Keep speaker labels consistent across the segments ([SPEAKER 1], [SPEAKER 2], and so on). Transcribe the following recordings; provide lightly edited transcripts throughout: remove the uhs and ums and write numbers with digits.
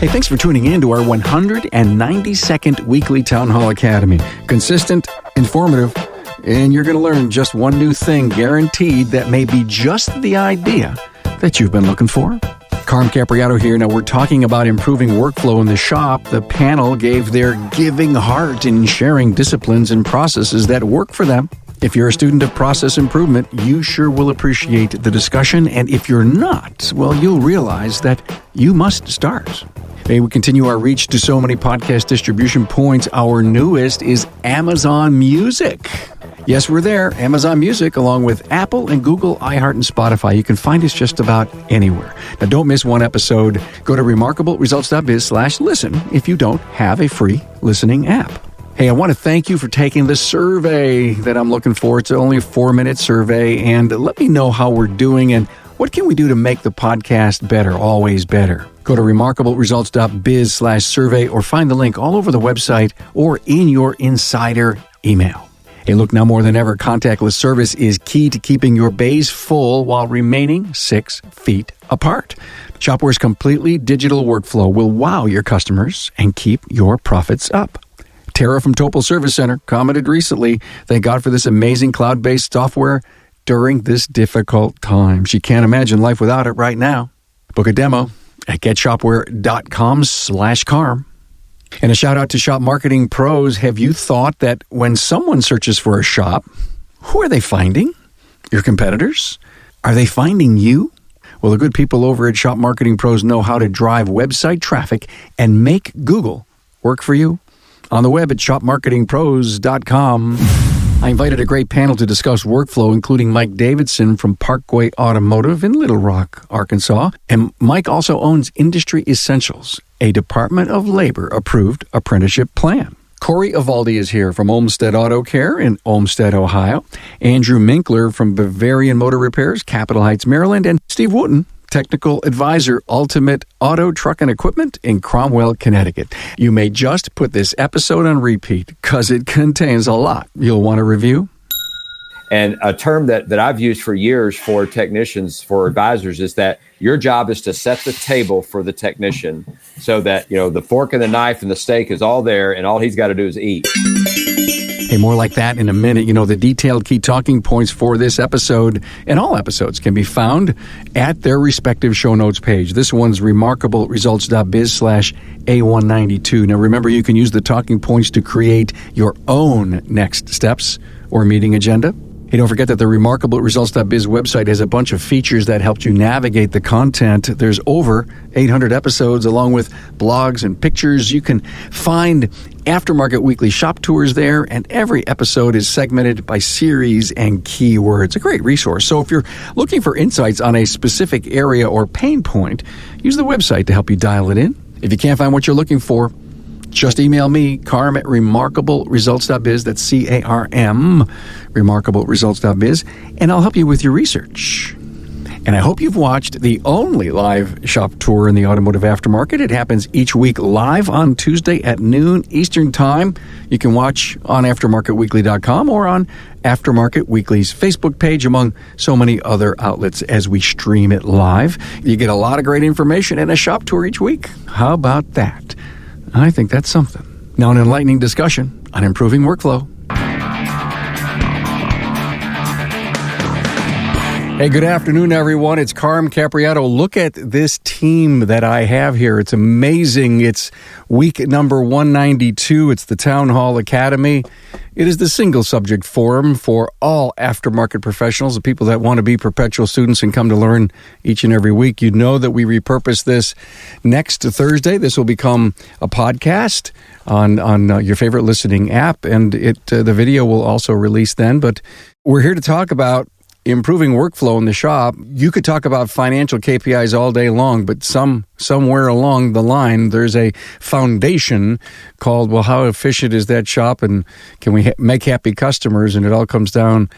[SPEAKER 1] Hey, thanks for tuning in to our 192nd weekly Town Hall Academy. Consistent, informative, and you're going to learn just one new thing, guaranteed, that may be just the idea that you've been looking for. Carm Capriato here. Now, we're talking about improving workflow in the shop. The panel gave their giving heart in sharing disciplines and processes that work for them. If you're a student of process improvement, you sure will appreciate the discussion. And if you're not, well, you'll realize that you must start. Hey, we continue our reach to so many podcast distribution points. Our newest is Amazon Music. Yes, we're there. Amazon Music, along with Apple and Google, iHeart, and Spotify. You can find us just about anywhere. Now, don't miss one episode. Go to remarkableresults.biz/listen if you don't have a free listening app. Hey, I want to thank you for taking the survey that I'm looking for. It's only a 4-minute survey, and let me know how we're doing and what can we do to make the podcast better, always better. Go to remarkableresults.biz/survey or find the link all over the website or in your insider email. Hey, look, now more than ever, contactless service is key to keeping your bays full while remaining 6 feet apart. Shopware's completely digital workflow will wow your customers and keep your profits up. Tara from Topol Service Center commented recently, thank God for this amazing cloud-based software during this difficult time. She can't imagine life without it right now. Book a demo at getshopware.com/carm. And a shout out to shop marketing pros. Have you thought that when someone searches for a shop, who are they finding? Your competitors? Are they finding you? Well, the good people over at Shop Marketing Pros know how to drive website traffic and make Google work for you. On the web at shopmarketingpros.com. I invited a great panel to discuss workflow, including Mike Davidson from Parkway Automotive in Little Rock, Arkansas. And Mike also owns Industry Essentials, a Department of Labor approved apprenticeship plan. Corey Evaldi is here from Olmsted Auto Care in Olmsted, Ohio. Andrew Minkler from Bavarian Motor Repairs, Capitol Heights, Maryland. And Steve Wooten, Technical Advisor, Ultimate Auto, Truck, and Equipment in Cromwell, Connecticut. You may just put this episode on repeat because it contains a lot you'll want to review.
[SPEAKER 2] And a term that I've used for years for technicians, for advisors, is that your job is to set the table for the technician so that, you know, the fork and the knife and the steak is all there and all he's got to do is eat.
[SPEAKER 1] Hey, more like that in a minute. You know, the detailed key talking points for this episode and all episodes can be found at their respective show notes page. This one's remarkableresults.biz/A192. Now, remember, you can use the talking points to create your own next steps or meeting agenda. Hey, don't forget that the remarkableresults.biz website has a bunch of features that help you navigate the content. There's over 800 episodes along with blogs and pictures. You can find aftermarket weekly shop tours there, and every episode is segmented by series and keywords. A great resource. So if you're looking for insights on a specific area or pain point, use the website to help you dial it in. If you can't find what you're looking for, just email me, Carm at remarkableresults.biz. That's CARM, remarkableresults.biz, and I'll help you with your research. And I hope you've watched the only live shop tour in the automotive aftermarket. It happens each week live on Tuesday at noon Eastern Time. You can watch on aftermarketweekly.com or on Aftermarket Weekly's Facebook page, among so many other outlets as we stream it live. You get a lot of great information and a shop tour each week. How about that? I think that's something. Now, an enlightening discussion on improving workflow. Hey, good afternoon, everyone. It's Carm Capriato. Look at this team that I have here. It's amazing. It's week number 192. It's the Town Hall Academy. It is the single subject forum for all aftermarket professionals, the people that want to be perpetual students and come to learn each and every week. You know that we repurpose this next Thursday. This will become a podcast on your favorite listening app, and the video will also release then. But we're here to talk about improving workflow in the shop. You could talk about financial KPIs all day long, but somewhere along the line, there's a foundation called, well, how efficient is that shop, and can we make happy customers? And it all comes down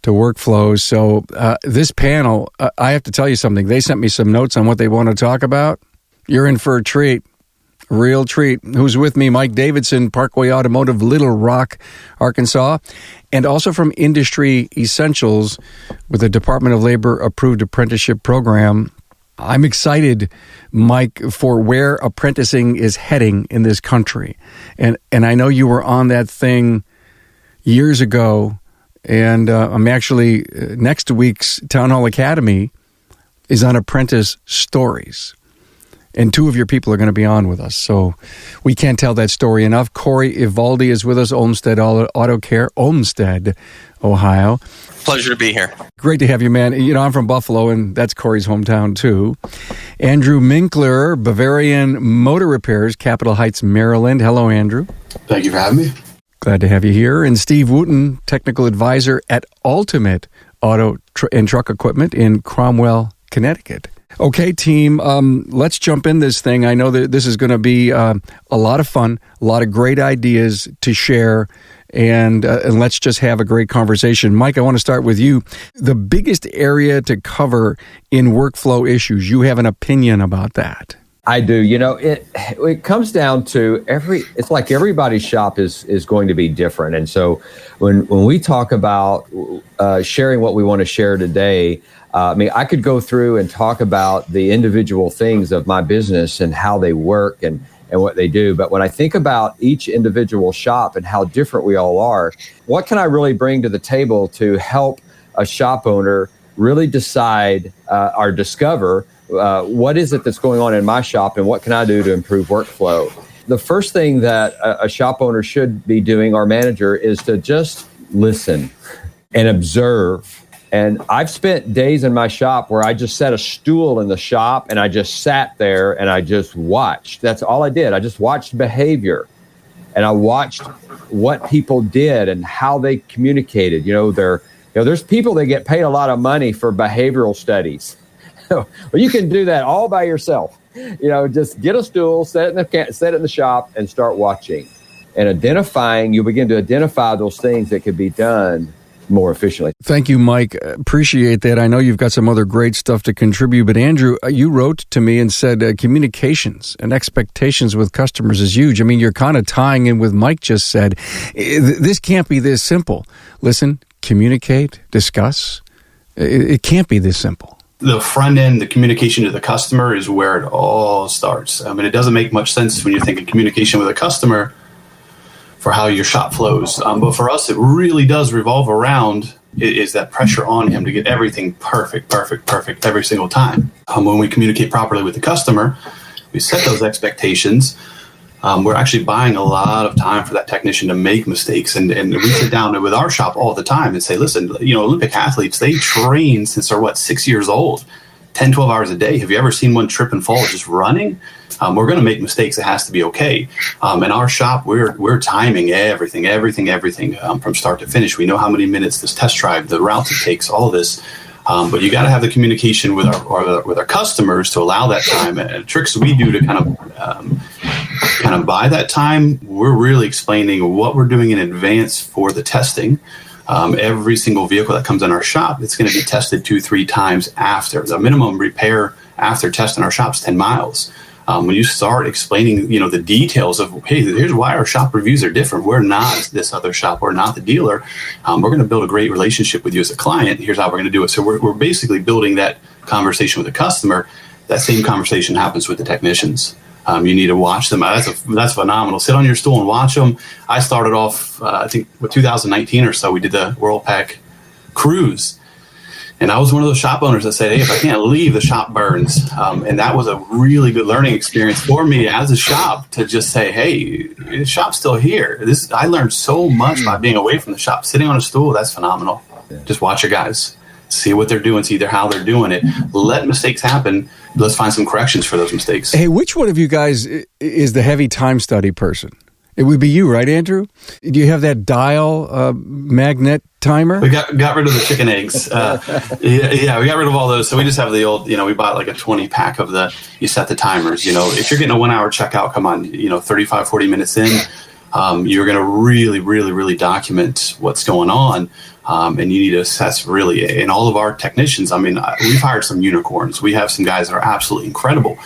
[SPEAKER 1] to workflows. So this panel, I have to tell you something. They sent me some notes on what they want to talk about. You're in for a treat. Real treat. Who's with me? Mike Davidson, Parkway Automotive, Little Rock, Arkansas, and also from Industry Essentials with the Department of Labor approved apprenticeship program. I'm excited, Mike, for where apprenticing is heading in this country. And I know you were on that thing years ago, and I'm actually, next week's Town Hall Academy is on apprentice stories. And two of your people are going to be on with us, so we can't tell that story enough. Corey Evaldi is with us, Olmsted Auto Care, Olmsted, Ohio.
[SPEAKER 3] Pleasure to be here. Great
[SPEAKER 1] to have you, man. You know, I'm from Buffalo, and that's Corey's hometown, too. Andrew Minkler, Bavarian Motor Repairs, Capitol Heights, Maryland. Hello, Andrew.
[SPEAKER 4] Thank you for having me.
[SPEAKER 1] Glad to have you here. And Steve Wooten, Technical Advisor at Ultimate Auto and Truck Equipment in Cromwell, Connecticut. Okay, team, let's jump in this thing. I know that this is going to be a lot of fun, a lot of great ideas to share, and let's just have a great conversation. Mike, I want to start with you. The biggest area to cover in workflow issues, you have an opinion about that.
[SPEAKER 2] I do. You know, it comes down to it's like everybody's shop is going to be different. And so when we talk about sharing what we want to share today, I mean, I could go through and talk about the individual things of my business and how they work and what they do. But when I think about each individual shop and how different we all are, what can I really bring to the table to help a shop owner really decide or discover what is it that's going on in my shop and what can I do to improve workflow? The first thing that a shop owner should be doing, or manager, is to just listen and observe. And I've spent days in my shop where I just set a stool in the shop and I just sat there and I just watched. That's all I did. I just watched behavior and I watched what people did and how they communicated. There's people that get paid a lot of money for behavioral studies. Well, you can do that all by yourself. Just get a stool, set it in the shop and start watching and identifying. You begin to identify those things that could be done more efficiently.
[SPEAKER 1] Thank you, Mike. Appreciate that. I know you've got some other great stuff to contribute, but Andrew, you wrote to me and said communications and expectations with customers is huge. I mean, you're kind of tying in with Mike just said. This can't be this simple. Listen, communicate, discuss. It can't be this simple.
[SPEAKER 4] The front end, the communication to the customer is where it all starts. I mean, it doesn't make much sense when you're thinking communication with a customer for how your shop flows. But for us, it really does revolve around is that pressure on him to get everything perfect every single time. When we communicate properly with the customer, we set those expectations. We're actually buying a lot of time for that technician to make mistakes. And we sit down with our shop all the time and say, listen, Olympic athletes, they train since they're 6 years old, 10, 12 hours a day. Have you ever seen one trip and fall just running? We're going to make mistakes. It has to be okay. In our shop, we're timing everything from start to finish. We know how many minutes this test drive, the route it takes, all of this. But you got to have the communication with our customers to allow that time. And tricks we do to kind of buy that time. We're really explaining what we're doing in advance for the testing. Every single vehicle that comes in our shop, it's going to be tested 2-3 times after. The minimum repair after test in our shop is 10 miles. When you start explaining, the details of, hey, here's why our shop reviews are different. We're not this other shop. We're not the dealer. We're going to build a great relationship with you as a client. Here's how we're going to do it. So we're basically building that conversation with the customer. That same conversation happens with the technicians. You need to watch them. That's phenomenal. Sit on your stool and watch them. I started off, I think, with 2019 or so. We did the WorldPAC cruise. And I was one of those shop owners that said, hey, if I can't leave, the shop burns. And that was a really good learning experience for me as a shop to just say, hey, the shop's still here. I learned so much by being away from the shop. Sitting on a stool, that's phenomenal. Yeah. Just watch your guys. See what they're doing, see how they're doing it. Let mistakes happen. Let's find some corrections for those mistakes.
[SPEAKER 1] Hey, which one of you guys is the heavy time study person? It would be you, right, Andrew? Do you have that dial magnet timer?
[SPEAKER 4] We got rid of the chicken eggs. Yeah, we got rid of all those. So we just have the old, we bought like a 20 pack of you set the timers. If you're getting a 1 hour checkout, come on, 35, 40 minutes in, you're going to really, really, really document what's going on. And you need to assess really, and all of our technicians, we've hired some unicorns. We have some guys that are absolutely incredible.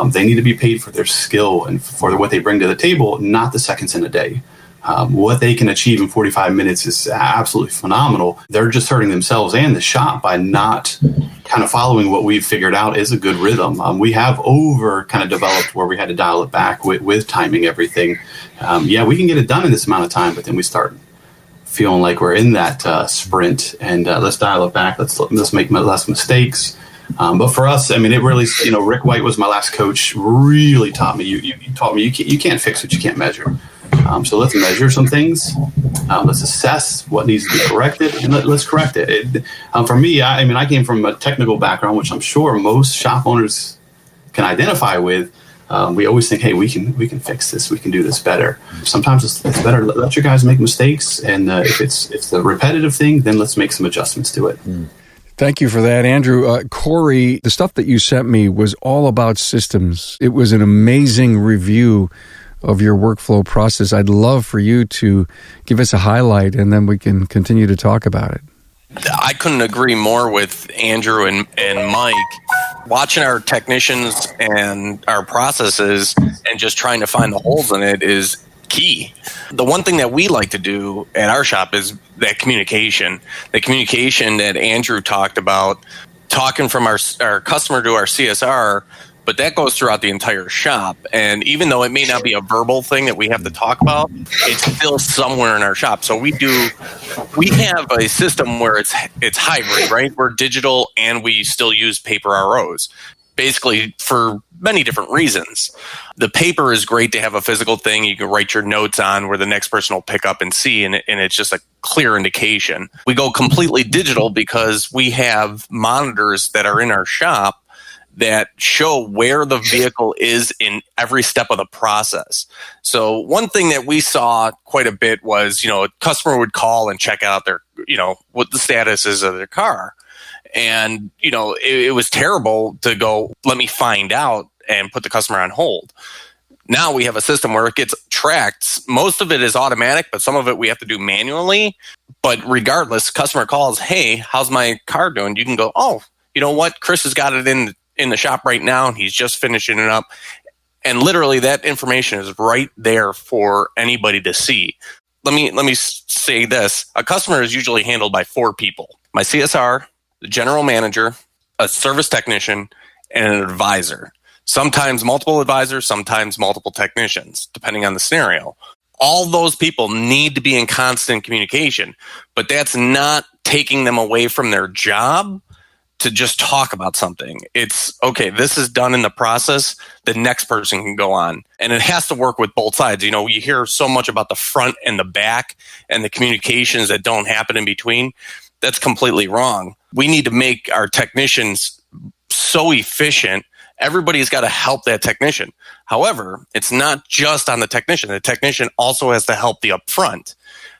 [SPEAKER 4] They need to be paid for their skill and for what they bring to the table, not the seconds in a day. What they can achieve in 45 minutes is absolutely phenomenal. They're just hurting themselves and the shop by not kind of following what we've figured out is a good rhythm. We have over kind of developed where we had to dial it back with timing everything. We can get it done in this amount of time, but then we start feeling like we're in that sprint, and let's dial it back. Let's make less mistakes. But for us, I mean, it really, Rick White was my last coach, really taught me, you taught me you can't fix what you can't measure. So let's measure some things. Let's assess what needs to be corrected, and let's correct it. For me, I came from a technical background, which I'm sure most shop owners can identify with. We always think, hey, we can fix this. We can do this better. Sometimes it's better to let your guys make mistakes, and if it's the repetitive thing, then let's make some adjustments to it.
[SPEAKER 1] Thank you for that, Andrew. Corey, the stuff that you sent me was all about systems. It was an amazing review of your workflow process. I'd love for you to give us a highlight, and then we can continue to talk about it.
[SPEAKER 3] I couldn't agree more with Andrew and Mike. Watching our technicians and our processes and just trying to find the holes in it is key. The one thing that we like to do at our shop is that communication. The communication that Andrew talked about, talking from our customer to our CSR, but that goes throughout the entire shop. And even though it may not be a verbal thing that we have to talk about, it's still somewhere in our shop. So we have a system where it's hybrid, right? We're digital and we still use paper ROs, basically for many different reasons. The paper is great to have a physical thing you can write your notes on where the next person will pick up and see, and it's just a clear indication. We go completely digital because we have monitors that are in our shop that show where the vehicle is in every step of the process. So one thing that we saw quite a bit was, a customer would call and check out their, what the status is of their car. And, it was terrible to go, let me find out and put the customer on hold. Now we have a system where it gets tracked. Most of it is automatic, but some of it we have to do manually. But regardless, customer calls, hey, how's my car doing? You can go, oh, you know what? Chris has got it in the shop right now, and he's just finishing it up. And literally that information is right there for anybody to see. Let me say this. A customer is usually handled by 4 people. My CSR, the general manager, a service technician, and an advisor. Sometimes multiple advisors, sometimes multiple technicians, depending on the scenario. All those people need to be in constant communication, but that's not taking them away from their job to just talk about something. It's, okay, this is done in the process, the next person can go on. And it has to work with both sides. You hear so much about the front and the back and the communications that don't happen in between. That's completely wrong. We need to make our technicians so efficient. Everybody's got to help that technician. However, it's not just on the technician. The technician also has to help the upfront.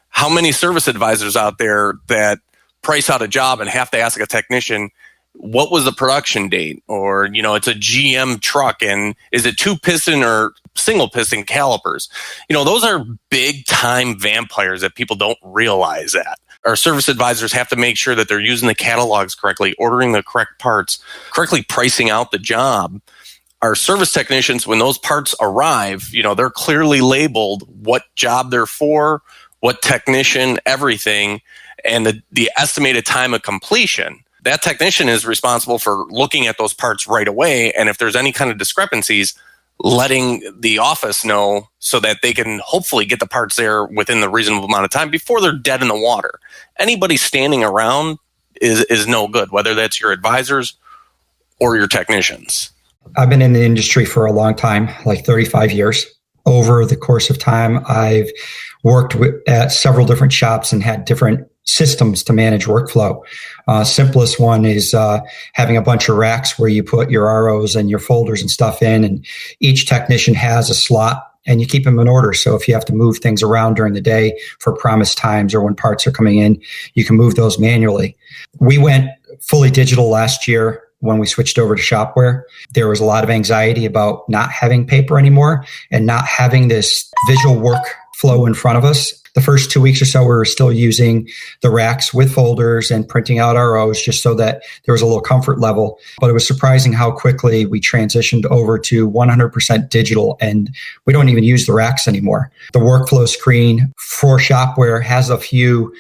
[SPEAKER 3] How many service advisors out there that price out a job and have to ask a technician, what was the production date? Or, it's a GM truck, and is it 2-piston or single piston calipers? Those are big time vampires that people don't realize that. Our service advisors have to make sure that they're using the catalogs correctly, ordering the correct parts, correctly pricing out the job. Our service technicians, when those parts arrive, they're clearly labeled what job they're for, what technician, everything, and the estimated time of completion. That technician is responsible for looking at those parts right away, and if there's any kind of discrepancies, letting the office know so that they can hopefully get the parts there within the reasonable amount of time before they're dead in the water. Anybody standing around is no good, whether that's your advisors or your technicians.
[SPEAKER 5] I've been in the industry for a long time, like 35 years. Over the course of time, I've worked at several different shops and had different systems to manage workflow. Simplest one is having a bunch of racks where you put your ROs and your folders and stuff in, and each technician has a slot and you keep them in order. So if you have to move things around during the day for promised times or when parts are coming in, you can move those manually. We went fully digital last year when we switched over to Shopware. There was a lot of anxiety about not having paper anymore and not having this visual workflow in front of us. The first 2 weeks or so, we were still using the racks with folders and printing out ROs just so that there was a little comfort level. But it was surprising how quickly we transitioned over to 100% digital, and we don't even use the racks anymore. The workflow screen for Shopware has a few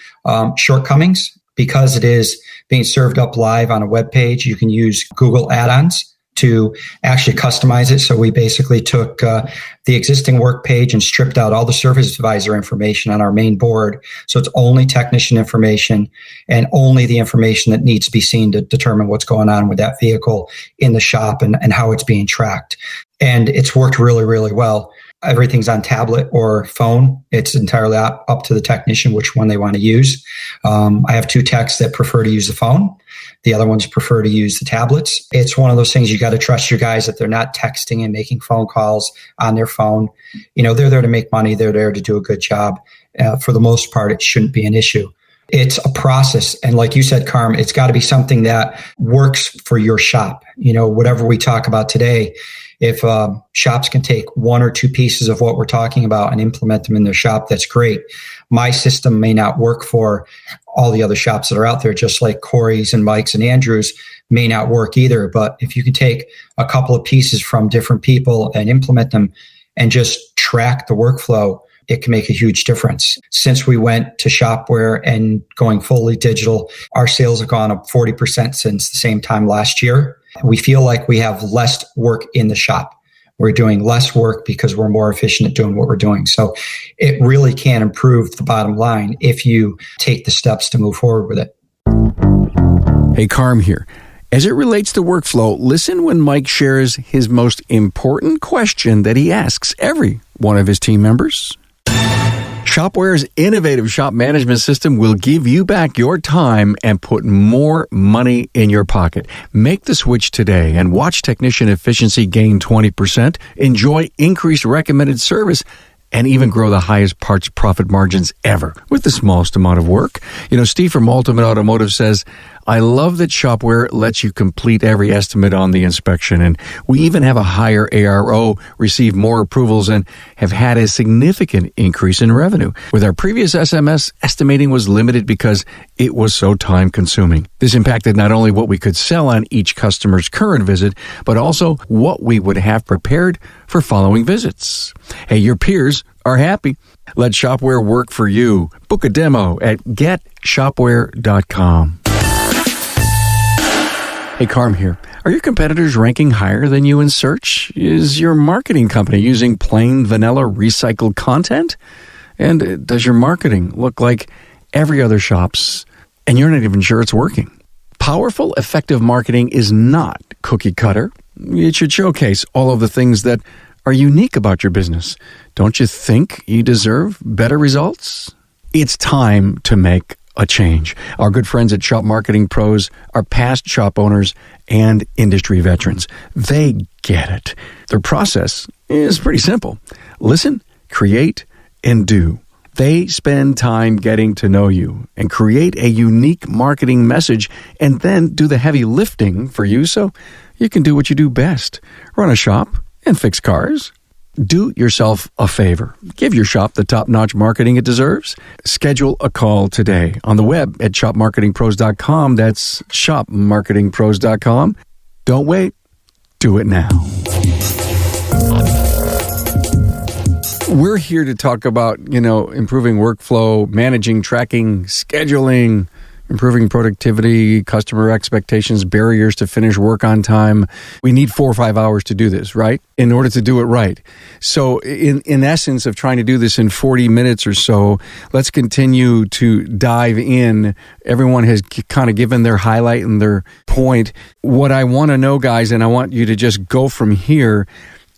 [SPEAKER 5] shortcomings. Because it is being served up live on a web page, you can use Google add-ons to actually customize it. So we basically took the existing work page and stripped out all the service advisor information on our main board. So it's only technician information and only the information that needs to be seen to determine what's going on with that vehicle in the shop and how it's being tracked. And it's worked really, really well. Everything's on tablet or phone. It's entirely up to the technician which one they want to use. I have 2 techs that prefer to use the phone. The other ones prefer to use the tablets. It's one of those things you got to trust your guys that they're not texting and making phone calls on their phone. They're there to make money. They're there to do a good job. For the most part, it shouldn't be an issue. It's a process. And like you said, Carm, it's got to be something that works for your shop. Whatever we talk about today, if shops can take 1 or 2 pieces of what we're talking about and implement them in their shop, that's great. My system may not work for all the other shops that are out there, just like Corey's and Mike's and Andrew's may not work either. But if you can take a couple of pieces from different people and implement them and just track the workflow, it can make a huge difference. Since we went to Shopware and going fully digital, our sales have gone up 40% since the same time last year. We feel like we have less work in the shop. We're doing less work because we're more efficient at doing what we're doing. So it really can improve the bottom line if you take the steps to move forward with it.
[SPEAKER 1] Hey, Carm here. As it relates to workflow, listen when Mike shares his most important question that he asks every one of his team members. Shopware's innovative shop management system will give you back your time and put more money in your pocket. Make the switch today and watch technician efficiency gain 20%, enjoy increased recommended service, and even grow the highest parts profit margins ever with the smallest amount of work. Steve from Ultimate Automotive says, I love that Shopware lets you complete every estimate on the inspection, and we even have a higher ARO, receive more approvals, and have had a significant increase in revenue. With our previous SMS, estimating was limited because it was so time-consuming. This impacted not only what we could sell on each customer's current visit, but also what we would have prepared for following visits. Hey, your peers are happy. Let Shopware work for you. Book a demo at getshopware.com. Hey, Carm here. Are your competitors ranking higher than you in search? Is your marketing company using plain vanilla recycled content? And does your marketing look like every other shop's and you're not even sure it's working? Powerful, effective marketing is not cookie cutter. It should showcase all of the things that are unique about your business. Don't you think you deserve better results? It's time to make a change. Our good friends at Shop Marketing Pros are past shop owners and industry veterans. They get it. Their process is pretty simple. Listen, create, and do. They spend time getting to know you and create a unique marketing message and then do the heavy lifting for you so you can do what you do best. Run a shop and fix cars. Do yourself a favor. Give your shop the top-notch marketing it deserves. Schedule a call today on the web at shopmarketingpros.com. That's shopmarketingpros.com. Don't wait. Do it now. We're here to talk about, improving workflow, managing, tracking, scheduling, improving productivity, customer expectations, barriers to finish work on time. We need 4 or 5 hours to do this, right? In order to do it right. So in essence of trying to do this in 40 minutes or so, let's continue to dive in. Everyone has kind of given their highlight and their point. What I want to know, guys, and I want you to just go from here,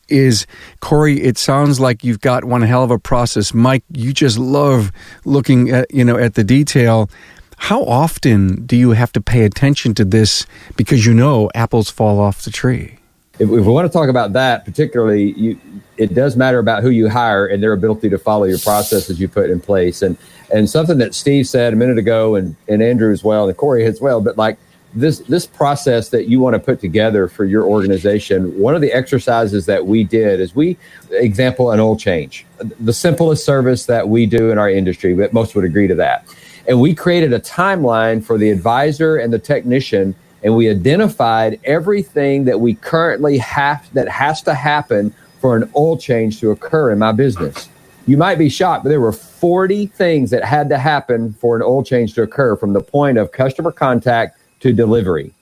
[SPEAKER 1] is, Corey, it sounds like you've got one hell of a process. Mike, you just love looking at, at the detail. How often do you have to pay attention to this because apples fall off the tree?
[SPEAKER 2] If we want to talk about that particularly, it does matter about who you hire and their ability to follow your processes you put in place. And something that Steve said a minute ago, and Andrew as well, and Corey as well, but like this process that you want to put together for your organization, one of the exercises that we did is example, an oil change, the simplest service that we do in our industry, but most would agree to that. And we created a timeline for the advisor and the technician, and we identified everything that we currently that has to happen for an oil change to occur in my business. You might be shocked, but there were 40 things that had to happen for an oil change to occur from the point of customer contact to delivery.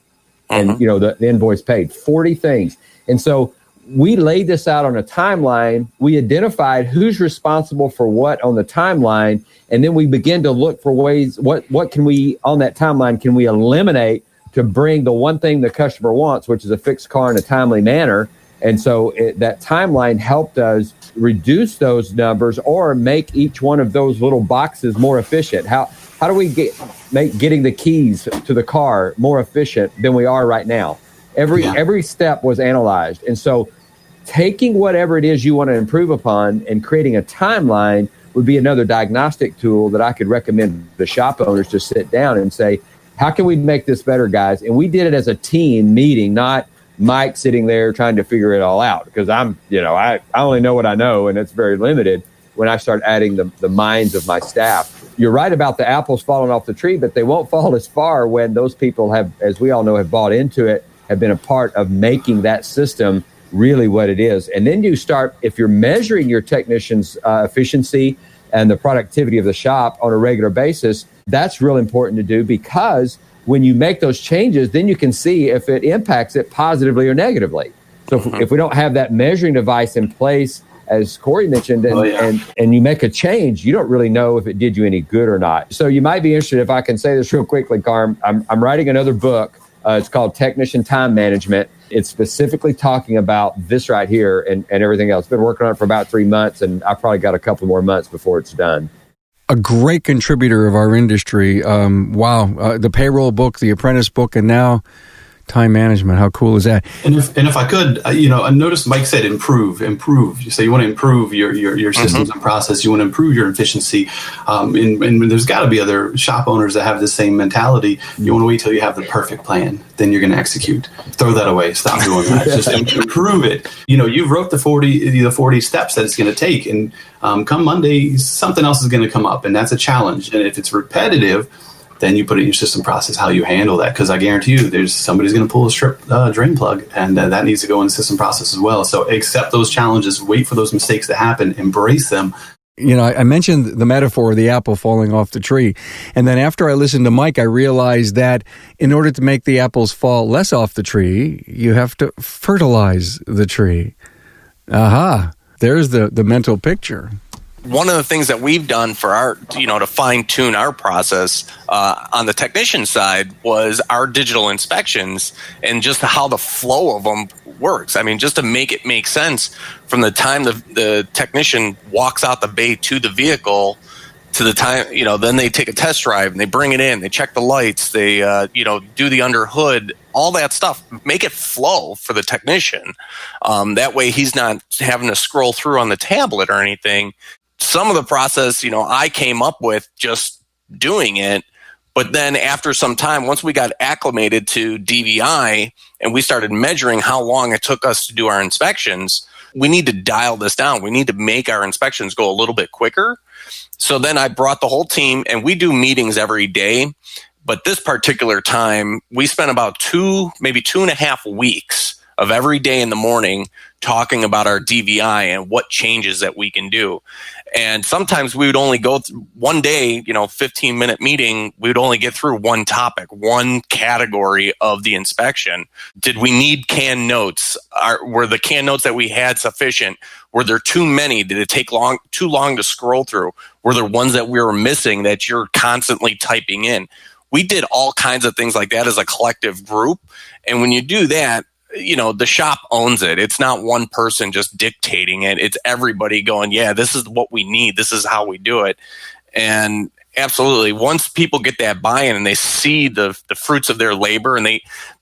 [SPEAKER 2] And, the invoice paid. 40 things. And so we laid this out on a timeline. We identified who's responsible for what on the timeline. And then we begin to look for ways, what can we, on that timeline, can we eliminate to bring the one thing the customer wants, which is a fixed car in a timely manner. And so that timeline helped us reduce those numbers or make each one of those little boxes more efficient. How do we make getting the keys to the car more efficient than we are right now? Every step was analyzed. And so taking whatever it is you want to improve upon and creating a timeline would be another diagnostic tool that I could recommend the shop owners to sit down and say, how can we make this better, guys? And we did it as a team meeting, not Mike sitting there trying to figure it all out, because I only know what I know, and it's very limited when I start adding the minds of my staff. You're right about the apples falling off the tree, but they won't fall as far when those people have, as we all know, have bought into it, have been a part of making that system really what it is. And then you start, if you're measuring your technicians' efficiency and the productivity of the shop on a regular basis, that's real important to do, because when you make those changes, then you can see if it impacts it positively or negatively. So if we don't have that measuring device in place, as Corey mentioned, and you make a change, you don't really know if it did you any good or not. So you might be interested, if I can say this real quickly, Carm, I'm writing another book. It's called Technician Time Management. It's specifically talking about this right here and everything else. Been working on it for about 3 months, and I've probably got a couple more months before it's done.
[SPEAKER 1] A great contributor of our industry. The payroll book, the apprentice book, and now time management. How cool is that?
[SPEAKER 4] And if I could, I noticed Mike said improve. You say you want to improve your systems and process. You want to improve your efficiency. And there's got to be other shop owners that have the same mentality. You want to wait till you have the perfect plan, then you're going to execute. Throw that away. Stop doing that. Just improve it. You've wrote the 40 steps that it's going to take, and come Monday, something else is going to come up, and that's a challenge. And if it's repetitive, then you put it in your system process, how you handle that. Because I guarantee you, somebody's going to pull a strip drain plug, and that needs to go in the system process as well. So accept those challenges, wait for those mistakes to happen, embrace them.
[SPEAKER 1] I mentioned the metaphor of the apple falling off the tree. And then after I listened to Mike, I realized that in order to make the apples fall less off the tree, you have to fertilize the tree. Aha, there's the mental picture.
[SPEAKER 3] One of the things that we've done for our, to fine tune our process on the technician side was our digital inspections and just how the flow of them works. I mean, just to make it make sense from the time the technician walks out the bay to the vehicle to the time, then they take a test drive and they bring it in, they check the lights, they, do the under hood, all that stuff, make it flow for the technician. That way he's not having to scroll through on the tablet or anything. Some of the process, I came up with just doing it. But then after some time, once we got acclimated to DVI and we started measuring how long it took us to do our inspections, we need to dial this down. We need to make our inspections go a little bit quicker. So then I brought the whole team, and we do meetings every day. But this particular time, we spent about maybe 2.5 weeks of every day in the morning talking about our DVI and what changes that we can do. And sometimes we would only go through one day, 15-minute meeting, we would only get through one topic, one category of the inspection. Did we need canned notes? Were the canned notes that we had sufficient? Were there too many? Did it take too long to scroll through? Were there ones that we were missing that you're constantly typing in? We did all kinds of things like that as a collective group. And when you do that, the shop owns it. It's not one person just dictating it. It's everybody going, yeah, this is what we need. This is how we do it. And absolutely, once people get that buy-in and they see the fruits of their labor, and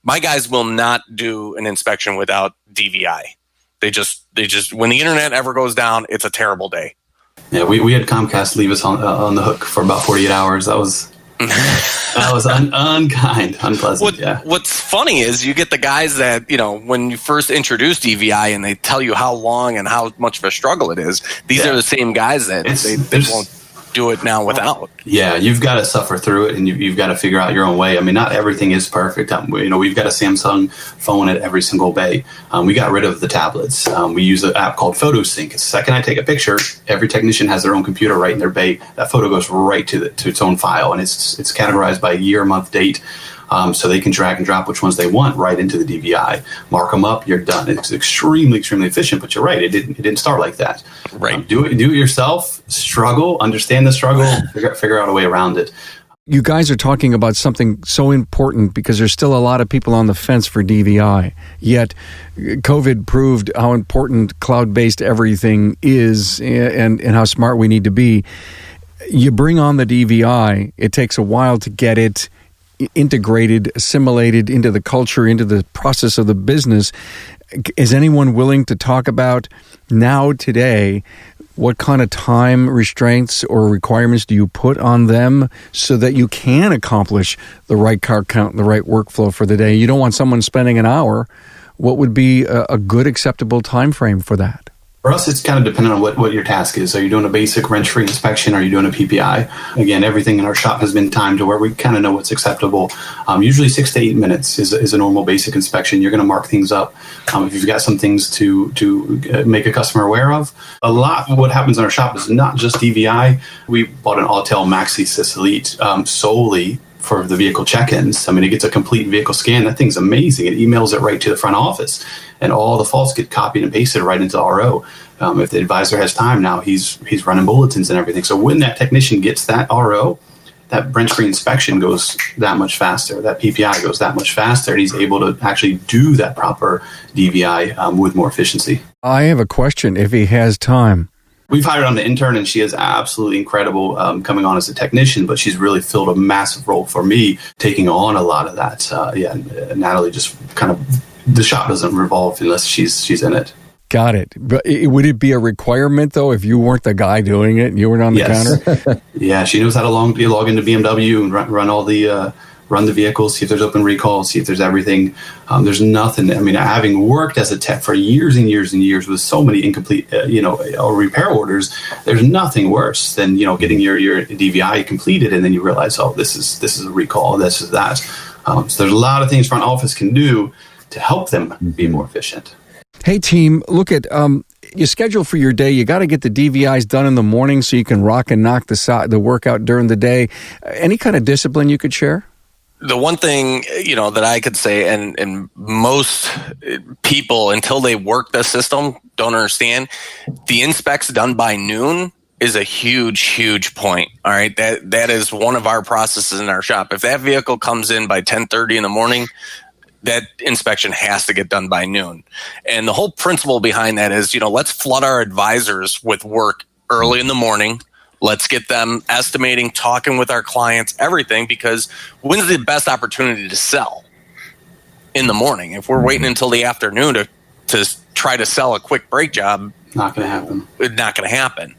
[SPEAKER 3] my guys will not do an inspection without DVI. They just when the internet ever goes down, it's a terrible day.
[SPEAKER 4] Yeah, we had Comcast leave us on the hook for about 48 hours. That was unkind, unpleasant.
[SPEAKER 3] What's funny is you get the guys that, when you first introduce DVI and they tell you how long and how much of a struggle it is, these are the same guys that they won't. do it now without.
[SPEAKER 4] Yeah, you've got to suffer through it, and you've got to figure out your own way. I mean, not everything is perfect. We've got a Samsung phone at every single bay. We got rid of the tablets. We use an app called PhotoSync. The second I take a picture, every technician has their own computer right in their bay. That photo goes right to its own file, and it's categorized by year, month, date. So they can drag and drop which ones they want right into the DVI, mark them up, you're done. It's extremely, extremely efficient, but you're right. It didn't start like that.
[SPEAKER 3] Right.
[SPEAKER 4] Do it yourself, struggle, understand the struggle, figure out a way around it.
[SPEAKER 1] You guys are talking about something so important because there's still a lot of people on the fence for DVI. Yet COVID proved how important cloud-based everything is and how smart we need to be. You bring on the DVI, it takes a while to get it integrated, assimilated into the culture, into the process of the business. Is anyone willing to talk about now, today, what kind of time restraints or requirements do you put on them so that you can accomplish the right car count and the right workflow for the day? You don't want someone spending an hour. What would be a good, acceptable time frame for that?
[SPEAKER 4] For us, it's kind of dependent on what your task is. Are you doing a basic wrench-free inspection? Are you doing a PPI? Again, everything in our shop has been timed to where we kind of know what's acceptable. Usually 6 to 8 minutes is a normal basic inspection. You're going to mark things up. If you've got some things to make a customer aware of. A lot of what happens in our shop is not just DVI. We bought an Autel Maxi Sys Elite solely for the vehicle check-ins. I mean, it gets a complete vehicle scan. That thing's amazing. It emails it right to the front office, and all the faults get copied and pasted right into RO. If the advisor has time now, he's running bulletins and everything. So when that technician gets that RO, that wrench-free inspection goes that much faster. That PPI goes that much faster, and he's able to actually do that proper DVI with more efficiency.
[SPEAKER 1] I have a question. If he has time.
[SPEAKER 4] We've hired on the intern, and she is absolutely incredible coming on as a technician, but she's really filled a massive role for me, taking on a lot of that. Natalie just kind of, the shop doesn't revolve unless she's in it.
[SPEAKER 1] Got it. But would it be a requirement, though, if you weren't the guy doing it and you weren't on the counter?
[SPEAKER 4] Yeah, she knows how to log into BMW and run all the run the vehicles, see if there's open recalls, see if there's everything. There's nothing. I mean, having worked as a tech for years and years and years with so many incomplete, repair orders, there's nothing worse than, getting your DVI completed and then you realize, oh, this is a recall, this is that. So there's a lot of things front office can do to help them be more efficient.
[SPEAKER 1] Hey, team, look at your schedule for your day. You got to get the DVIs done in the morning so you can rock and knock the workout during the day. Any kind of discipline you could share?
[SPEAKER 3] The one thing, that I could say, and most people, until they work the system, don't understand, the inspects done by noon is a huge, huge point. All right. That is one of our processes in our shop. If that vehicle comes in by 10:30 in the morning, that inspection has to get done by noon. And the whole principle behind that is, let's flood our advisors with work early in the morning. Let's get them estimating, talking with our clients, everything, because when's the best opportunity to sell? In the morning. If we're waiting until the afternoon to try to sell a quick brake job,
[SPEAKER 4] not going to happen.
[SPEAKER 3] It's not going to happen.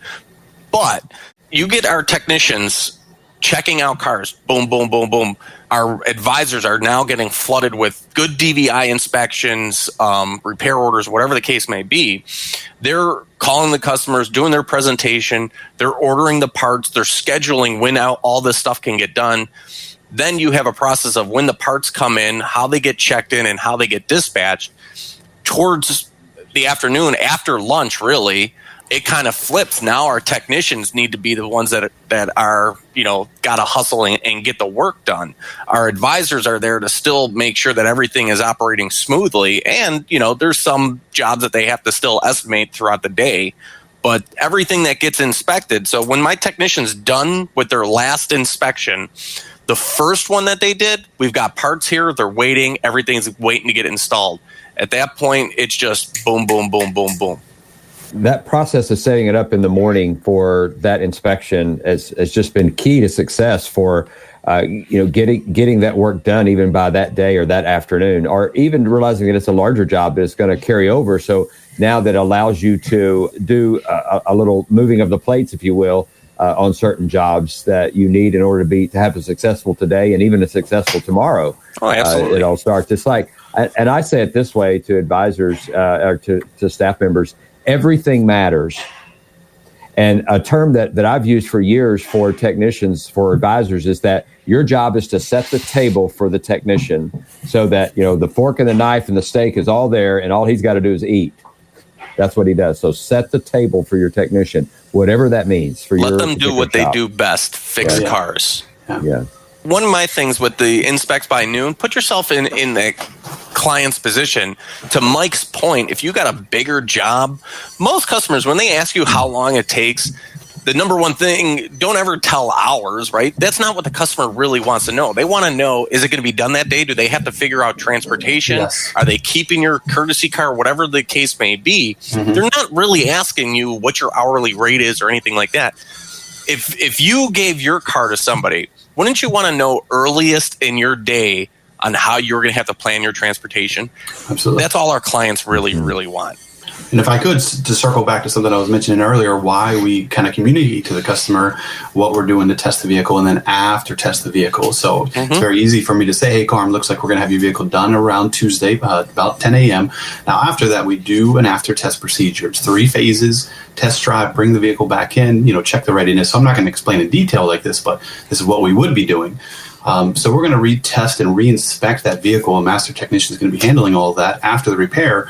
[SPEAKER 3] But you get our technicians checking out cars, boom, boom, boom, boom. Our advisors are now getting flooded with good DVI inspections, repair orders, whatever the case may be. They're calling the customers, doing their presentation, they're ordering the parts, they're scheduling when all this stuff can get done. Then you have a process of when the parts come in, how they get checked in, and how they get dispatched. Towards the afternoon, after lunch, really, it kind of flips. Now our technicians need to be the ones that are, got to hustle and get the work done. Our advisors are there to still make sure that everything is operating smoothly. And, there's some jobs that they have to still estimate throughout the day, but everything that gets inspected. So when my technician's done with their last inspection, the first one that they did, we've got parts here, they're waiting, everything's waiting to get installed. At that point, it's just boom, boom, boom, boom, boom.
[SPEAKER 2] That process of setting it up in the morning for that inspection has just been key to success for, getting that work done even by that day or that afternoon, or even realizing that it's a larger job that it's going to carry over. So now that allows you to do a little moving of the plates, if you will, on certain jobs that you need in order to have a successful today and even a successful tomorrow.
[SPEAKER 3] Oh, absolutely.
[SPEAKER 2] It all starts. It's like, and I say it this way to advisors or to staff members. Everything matters. And a term that I've used for years for technicians, for advisors, is that your job is to set the table for the technician so that, the fork and the knife and the steak is all there and all he's got to do is eat. That's what he does. So set the table for your technician, whatever that means for
[SPEAKER 3] Let them do what they do best, fix cars.
[SPEAKER 2] Yeah.
[SPEAKER 3] One of my things with the inspect by noon, put yourself in the client's position. To Mike's point, if you got a bigger job, most customers, when they ask you how long it takes, the number one thing, don't ever tell hours, right? That's not what the customer really wants to know. They want to know, is it going to be done that day? Do they have to figure out transportation?
[SPEAKER 4] Yes.
[SPEAKER 3] Are they keeping your courtesy car? Whatever the case may be, they're not really asking you what your hourly rate is or anything like that. If you gave your car to somebody, wouldn't you want to know earliest in your day on how you're going to have to plan your transportation?
[SPEAKER 4] Absolutely.
[SPEAKER 3] That's all our clients really, really want.
[SPEAKER 4] And if I could, to circle back to something I was mentioning earlier, why we kind of communicate to the customer what we're doing to test the vehicle and then after test the vehicle. So it's very easy for me to say, hey, Carm, looks like we're going to have your vehicle done around Tuesday, about 10 a.m. Now, after that, we do an after test procedure. It's 3 phases: test drive, bring the vehicle back in, check the readiness. So I'm not going to explain in detail like this, but this is what we would be doing. So we're going to retest and reinspect that vehicle. A master technician is going to be handling all of that after the repair.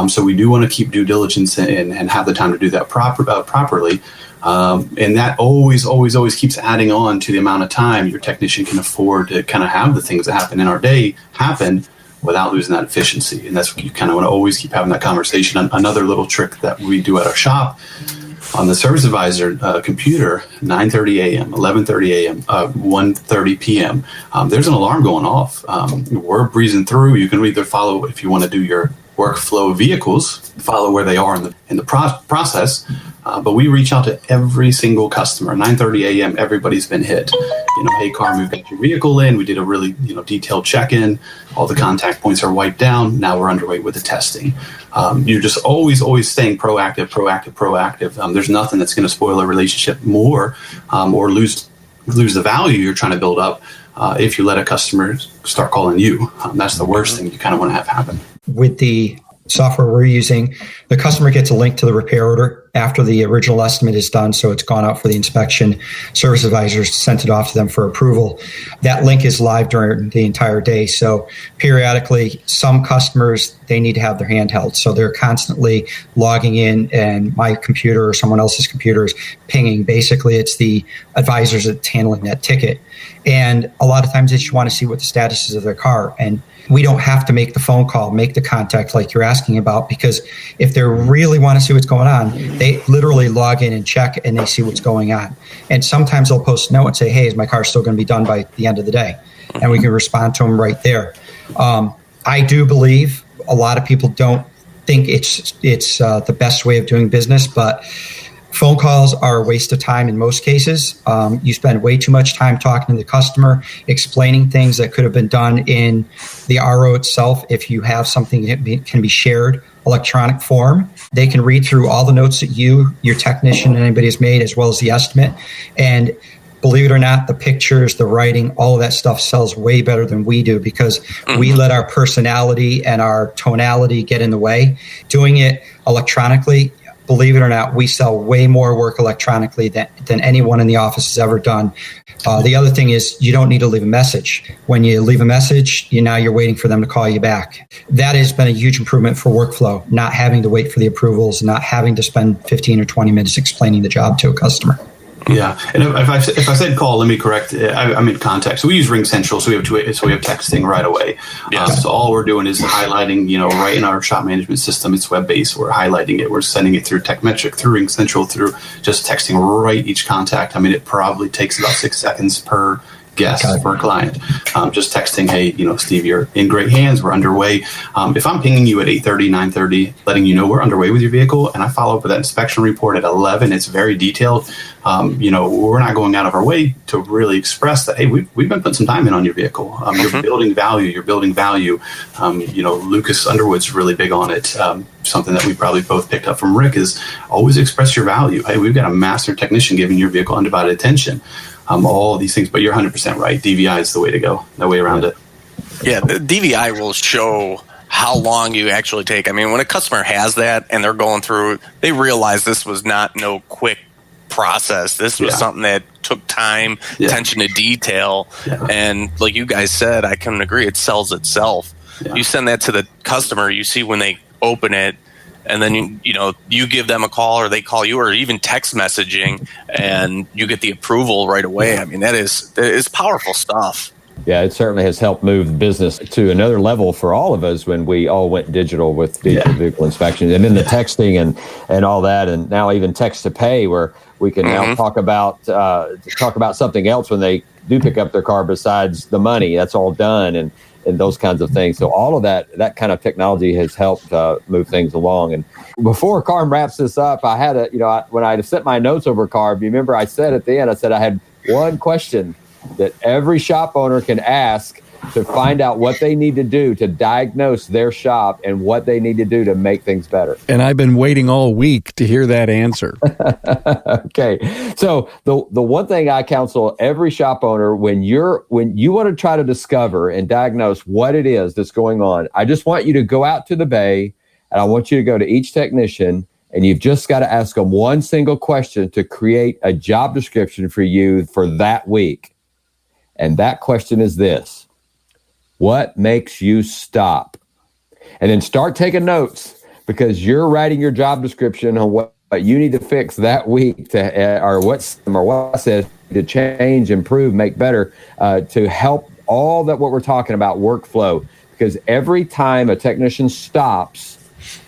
[SPEAKER 4] So we do want to keep due diligence and have the time to do that properly. And that always keeps adding on to the amount of time your technician can afford to kind of have the things that happen in our day happen without losing that efficiency. And that's what you kind of want to always keep having that conversation. Another little trick that we do at our shop, on the service advisor computer, 9:30 a.m., 11:30 a.m., 1:30 p.m., there's an alarm going off. We're breezing through. You can either follow, if you want to do your workflow vehicles, follow where they are in the process. But we reach out to every single customer. 9:30 a.m., everybody's been hit. Hey, Carm, we've got your vehicle in. We did a really detailed check-in. All the contact points are wiped down. Now we're underway with the testing. You're just always staying proactive. There's nothing that's going to spoil a relationship more or lose the value you're trying to build up if you let a customer start calling you. That's the worst thing you kind of want to have happen.
[SPEAKER 5] With the software we're using, the customer gets a link to the repair order after the original estimate is done, so it's gone out for the inspection. Service advisors sent it off to them for approval. That link is live during the entire day, so periodically some customers, they need to have their handheld, so they're constantly logging in, and my computer or someone else's computer is pinging. Basically, it's the advisors that's handling that ticket, and a lot of times they just want to see what the status is of their car, and we don't have to make the phone call, make the contact like you're asking about, because if they really want to see what's going on, they literally log in and check and they see what's going on. And sometimes they'll post a note and say, hey, is my car still going to be done by the end of the day? And we can respond to them right there. I do believe a lot of people don't think it's the best way of doing business, but phone calls are a waste of time in most cases. You spend way too much time talking to the customer, explaining things that could have been done in the RO itself. If you have something that can be shared electronic form, they can read through all the notes that your technician, and anybody has made, as well as the estimate. And believe it or not, the pictures, the writing, all of that stuff sells way better than we do, because we let our personality and our tonality get in the way. Doing it electronically, believe it or not, we sell way more work electronically than anyone in the office has ever done. The other thing is, you don't need to leave a message. When you leave a message, you're waiting for them to call you back. That has been a huge improvement for workflow, not having to wait for the approvals, not having to spend 15 or 20 minutes explaining the job to a customer.
[SPEAKER 4] Yeah, and if I said call, let me correct. I meant contact. So we use Ring Central, so we have texting right away.
[SPEAKER 3] Yes.
[SPEAKER 4] So all we're doing is highlighting, right in our shop management system. It's web based. We're highlighting it. We're sending it through TechMetric, through Ring Central, through just texting right each contact. It probably takes about 6 seconds per guest for a client. Just texting, hey, Steve, you're in great hands. We're underway. If I'm pinging you at 8:30, 9:30, letting you know we're underway with your vehicle, and I follow up with that inspection report at 11, it's very detailed. We're not going out of our way to really express that, hey, we've been putting some time in on your vehicle. You're building value. Lucas Underwood's really big on it. Something that we probably both picked up from Rick is always express your value. Hey, we've got a master technician giving your vehicle undivided attention. All of these things, but you're 100% right. DVI is the way to go. No way around it.
[SPEAKER 3] Yeah, the DVI will show how long you actually take. When a customer has that and they're going through, they realize this was not no quick process. This was something that took time, attention to detail. And like you guys said, I couldn't agree. It sells itself. You send that to the customer, you see when they open it, and then you give them a call or they call you, or even text messaging, and you get the approval right away. I mean, that is powerful stuff.
[SPEAKER 2] Yeah, it certainly has helped move business to another level for all of us when we all went digital with vehicle inspections, and then the texting and all that, and now even text to pay, where we can now talk about something else when they do pick up their car besides the money. That's all done, and those kinds of things. So all of that kind of technology has helped move things along. And before Carm wraps this up, I had when I sent my notes over Carm, you remember I said at the end, I had one question that every shop owner can ask to find out what they need to do to diagnose their shop and what they need to do to make things better.
[SPEAKER 1] And I've been waiting all week to hear that answer.
[SPEAKER 2] Okay. So the one thing I counsel every shop owner, when you want to try to discover and diagnose what it is that's going on, I just want you to go out to the bay, and I want you to go to each technician, and you've just got to ask them one single question to create a job description for you for that week. And that question is this: what makes you stop? And then start taking notes, because you're writing your job description on what you need to fix that week or what says to change, improve, make better, to help all that what we're talking about workflow. Because every time a technician stops,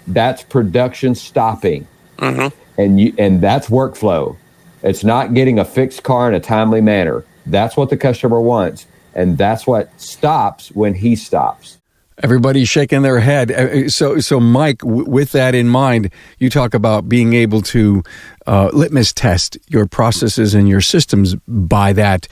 [SPEAKER 2] that's production stopping. And that's workflow. It's not getting a fixed car in a timely manner. That's what the customer wants, and that's what stops when he stops.
[SPEAKER 1] Everybody's shaking their head. So Mike, with that in mind, you talk about being able to litmus test your processes and your systems by that,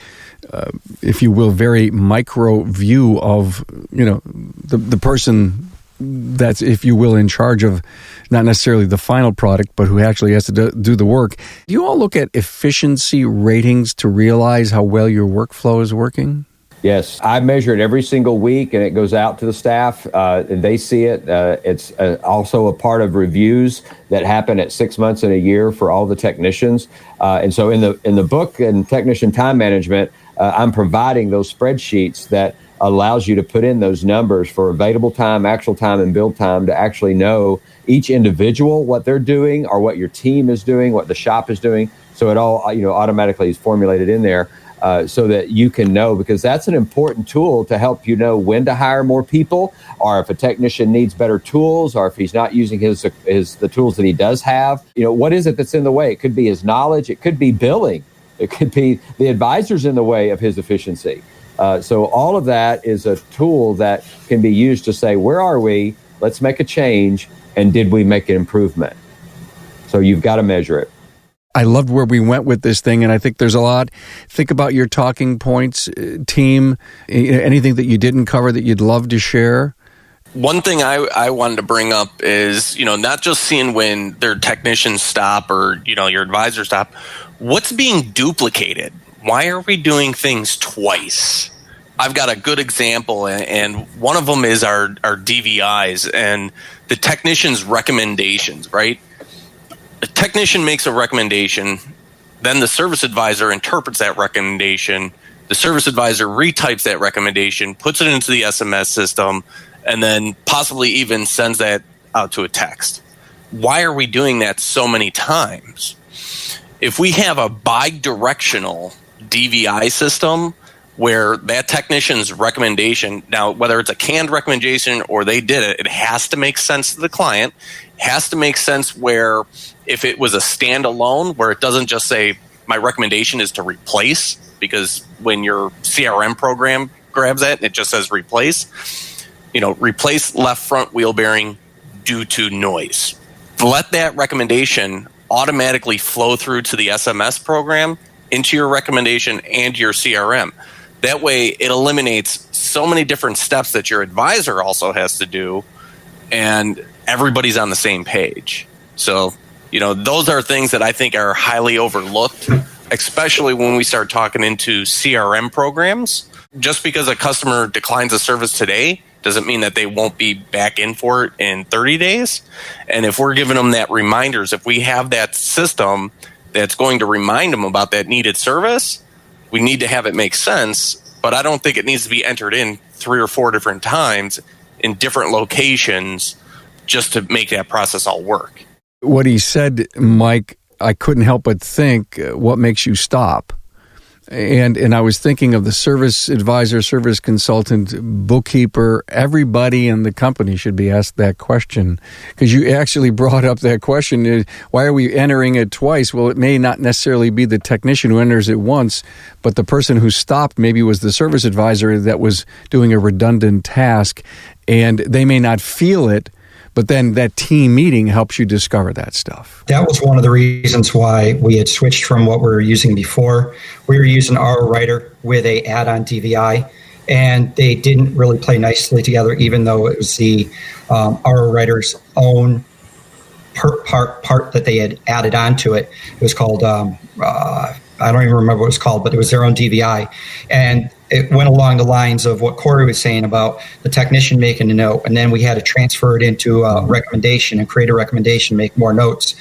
[SPEAKER 1] if you will, very micro view of the person that's, if you will, in charge of not necessarily the final product, but who actually has to do the work. Do you all look at efficiency ratings to realize how well your workflow is working?
[SPEAKER 2] Yes, I measure it every single week, and it goes out to the staff, and they see it. It's also a part of reviews that happen at 6 months and a year for all the technicians. And so in the book and Technician Time Management, I'm providing those spreadsheets that allows you to put in those numbers for available time, actual time, and build time to actually know each individual what they're doing, or what your team is doing, what the shop is doing. So it all automatically is formulated in there, so that you can know, because that's an important tool to help you know when to hire more people, or if a technician needs better tools, or if he's not using the tools that he does have. What is it that's in the way? It could be his knowledge. It could be billing. It could be the advisors in the way of his efficiency. So all of that is a tool that can be used to say, where are we? Let's make a change. And did we make an improvement? So you've got to measure it.
[SPEAKER 1] I loved where we went with this thing, and I think there's a lot. Think about your talking points, team. Anything that you didn't cover that you'd love to share?
[SPEAKER 3] One thing I wanted to bring up is, not just seeing when their technicians stop or, your advisors stop. What's being duplicated? Why are we doing things twice? I've got a good example, and one of them is our DVIs and the technician's recommendations, right? The technician makes a recommendation, then the service advisor interprets that recommendation, the service advisor retypes that recommendation, puts it into the SMS system, and then possibly even sends that out to a text. Why are we doing that so many times? If we have a bi-directional DVI system where that technician's recommendation, now whether it's a canned recommendation or they did it, it has to make sense to the client, has to make sense where if it was a standalone, where it doesn't just say my recommendation is to replace, because when your CRM program grabs that, it just says replace, replace left front wheel bearing due to noise. Let that recommendation automatically flow through to the SMS program into your recommendation and your CRM. That way, it eliminates so many different steps that your advisor also has to do, and everybody's on the same page. So, those are things that I think are highly overlooked, especially when we start talking into CRM programs. Just because a customer declines a service today doesn't mean that they won't be back in for it in 30 days. And if we're giving them that reminders, if we have that system that's going to remind them about that needed service, we need to have it make sense. But I don't think it needs to be entered in 3 or 4 different times in different locations just to make that process all work.
[SPEAKER 1] What he said, Mike, I couldn't help but think, what makes you stop? And I was thinking of the service advisor, service consultant, bookkeeper. Everybody in the company should be asked that question, because you actually brought up that question. Why are we entering it twice? Well, it may not necessarily be the technician who enters it once, but the person who stopped maybe was the service advisor that was doing a redundant task, and they may not feel it. But then that team meeting helps you discover that stuff.
[SPEAKER 5] That was one of the reasons why we had switched from what we were using before. We were using RO Writer with a add-on DVI, and they didn't really play nicely together, even though it was the RO Writer's own part that they had added onto it. It was called, I don't even remember what it was called, but it was their own DVI. And it went along the lines of what Corey was saying about the technician making a note, and then we had to transfer it into a recommendation and create a recommendation, make more notes.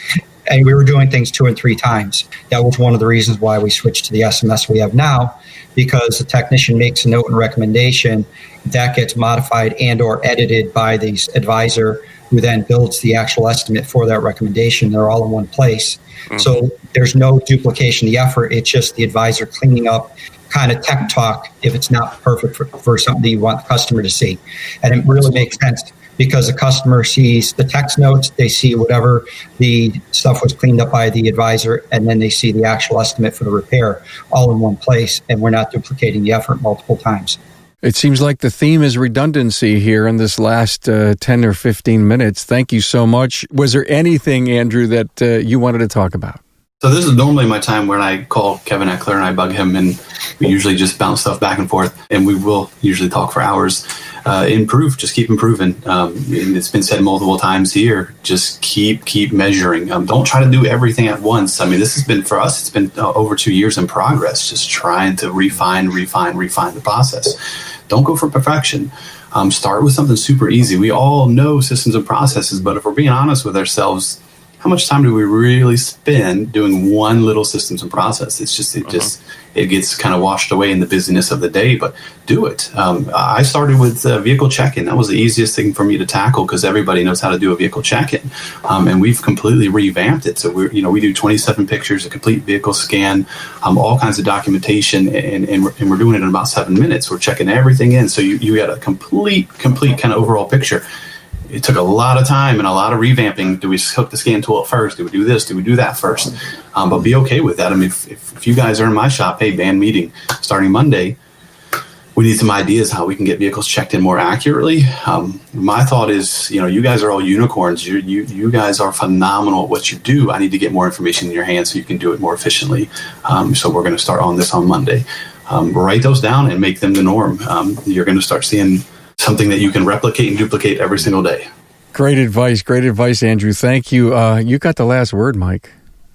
[SPEAKER 5] And we were doing things 2 and 3 times. That was one of the reasons why we switched to the SMS we have now, because the technician makes a note and recommendation, that gets modified and or edited by the advisor, who then builds the actual estimate for that recommendation. They're all in one place. Mm-hmm. So there's no duplication of the effort. It's just the advisor cleaning up kind of tech talk if it's not perfect for something that you want the customer to see. And it really makes sense, because the customer sees the text notes, they see whatever the stuff was cleaned up by the advisor, and then they see the actual estimate for the repair all in one place, and we're not duplicating the effort multiple times.
[SPEAKER 1] It seems like the theme is redundancy here in this last 10 or 15 minutes. Thank you so much. Was there anything, Andrew, that you wanted to talk about?
[SPEAKER 4] So this is normally my time when I call Kevin Eckler and I bug him, and we usually just bounce stuff back and forth, and we will usually talk for hours. Improve, just keep improving. It's been said multiple times here, just keep measuring. Don't try to do everything at once. I mean, this has been, for us, it's been over 2 years in progress, just trying to refine the process. Don't go for perfection. Start with something super easy. We all know systems and processes, but if we're being honest with ourselves, how much time do we really spend doing one little systems and process? It gets kind of washed away in the busyness of the day, but do it. I started with vehicle check-in. That was the easiest thing for me to tackle, because everybody knows how to do a vehicle check-in. And we've completely revamped it. So we do 27 pictures, a complete vehicle scan, all kinds of documentation, and we're doing it in about 7 minutes. We're checking everything in. So you got a complete kind of overall picture. It took a lot of time and a lot of revamping. Do we hook the scan tool at first? Do we do this? Do we do that first? But be okay with that. I mean, if you guys are in my shop, hey, band meeting starting Monday, we need some ideas how we can get vehicles checked in more accurately. My thought is, you guys are all unicorns. You guys are phenomenal at what you do. I need to get more information in your hands so you can do it more efficiently. So we're going to start on this on Monday. Write those down and make them the norm. You're going to start seeing something that you can replicate and duplicate every single day.
[SPEAKER 1] Great advice, Andrew. Thank you. You got the last word, Mike.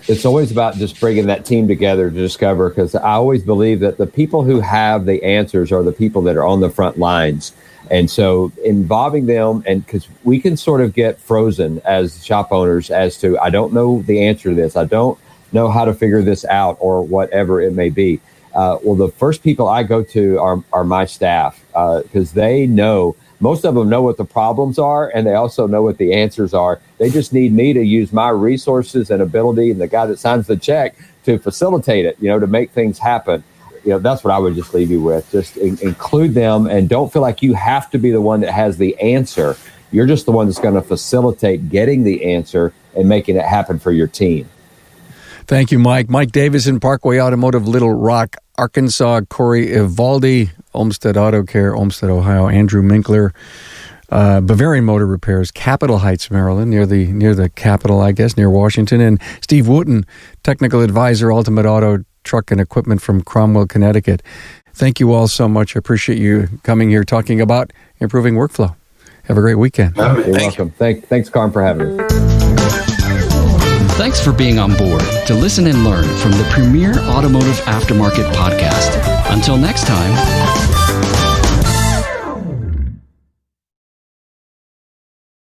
[SPEAKER 2] It's always about just bringing that team together to discover, because I always believe that the people who have the answers are the people that are on the front lines. And so involving them, and because we can sort of get frozen as shop owners as to, I don't know the answer to this. I don't know how to figure this out, or whatever it may be. Well, the first people I go to are my staff, because they know, most of them know what the problems are, and they also know what the answers are. They just need me to use my resources and ability, and the guy that signs the check, to facilitate it, to make things happen. That's what I would just leave you with. Just include them, and don't feel like you have to be the one that has the answer. You're just the one that's going to facilitate getting the answer and making it happen for your team.
[SPEAKER 1] Thank you, Mike. Mike Davidson, Parkway Automotive, Little Rock, Arkansas. Corey Evaldi, Olmsted Auto Care, Olmsted, Ohio. Andrew Minkler, Bavarian Motor Repairs, Capitol Heights, Maryland, near the Capitol, I guess, near Washington. And Steve Wooten, Technical Advisor, Ultimate Auto Truck and Equipment from Cromwell, Connecticut. Thank you all so much. I appreciate you coming here talking about improving workflow. Have a great weekend.
[SPEAKER 2] You're welcome. Thanks, Carm, for having me.
[SPEAKER 6] Thanks for being on board to listen and learn from the premier automotive aftermarket podcast. Until next time.